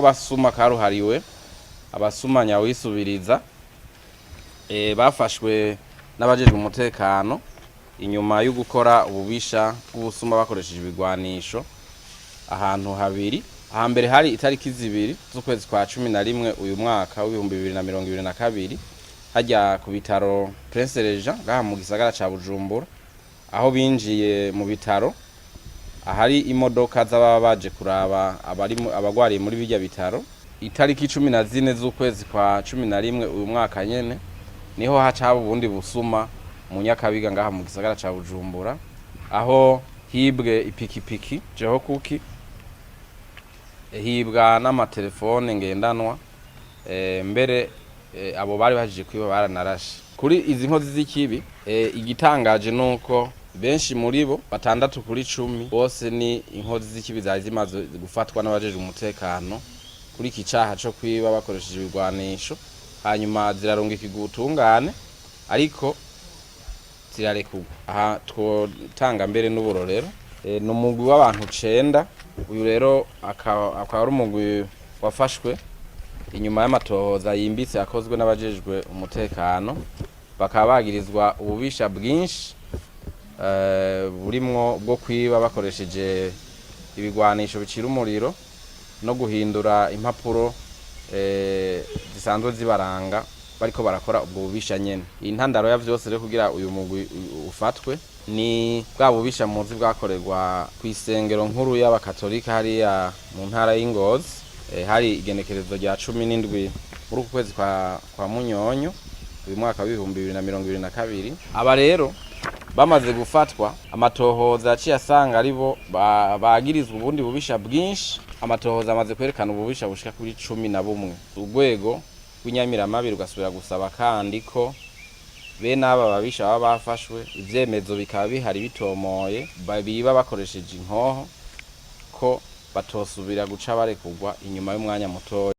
w'abasuma karuhariwe abasuma nyawisubiriza bafashwe n'abajejwe umutekano inyuma yo gukora ububisha bw'ubusuma bakoresheje ibigwanisho ahantu habiri. Ahambere hari itariki 2 z'ukwezi kwa 11 uyu mwaka w'2022 hajya ku bitaro Prince Regent ngaha mu gisagara ca Bujumbura, aho binjiye mu bitaro ahari imodoka z'ababa baje kuraba abagwariye muri bijya bitaro. Itariki 14 z'ukwezi kwa 11 uyu mwaka nyene niho haca ubundi busuma mu Nyakabiga ngaha mu gisagara ca Bujumbura, aho hibwe ipikipiki jeho kuki hibwa n'amatelefone ngendanwa, mbere abo bari bajije kwiba baranarashe. Kuri izi nkozi z'ikibi igitangaje nuko benshi muri bo 6 kuri 10 bose ni inkozi z'ikibi zari zimaze gufatwa n'abajeje umutekano kuri iki caha co kwiba bakoresheje ibigwanisho, hanyuma zirarungika ubutungane ariko zirarekugwa. Aha twotanga mbere n'uburorero n'umugwi w'abantu 9. Uyu rero akaba ari umugwi wafashwe inyuma y'amatohoza yimbitse akozwe n'abajejwe umutekano, bakaba bagirizwa ububisha bwinshi burimwo bwo kwiba bakoresheje ibigwanisho bicira umuriro no guhindura impapuro zisanzwe zibaranga bariko barakora ubwo bubisha nyene. Intandaro ya vyose rero kugira uyu mugwi ufatwe ni bwa bubisha muzi bwakorerwa kw'isengero nkuru y'abakatolika hariya mu ntara y'Ingozi, hari igenekerezo rya 17 muri uku kwezi kwa Munyonyo uyu mwaka w'2022. Aba rero bamaze gufatwa amatohoza yaciye asanga aribo bagirizwa ubundi bubisha bwinshi. Amatohoza amaze kwerekana ububisha bushika kuri 11. Urwego rw'inyamiramabi rugasubira gusaba kandi ko bene aba babisha baba bafashwe ivyemezo bikaba bihari bitomoye biba bakoresheje inkoho ko batosubira guca barekugwa inyuma y'umwanya mutoya.